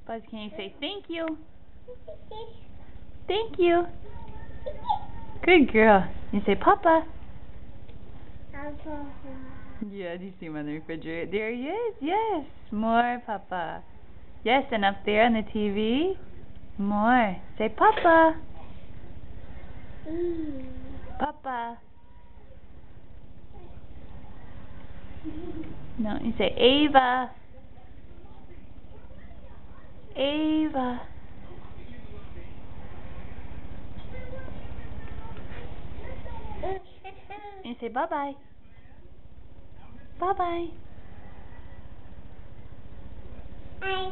Buzz, can you say thank you? Thank you. Good girl. You say Papa. Yeah, do you see him on the refrigerator? There he is. Yes. More Papa. Yes, and up there on the TV. More. Say Papa. Papa. No, you say Ava. Ava. And you say bye-bye. Bye-bye. Bye.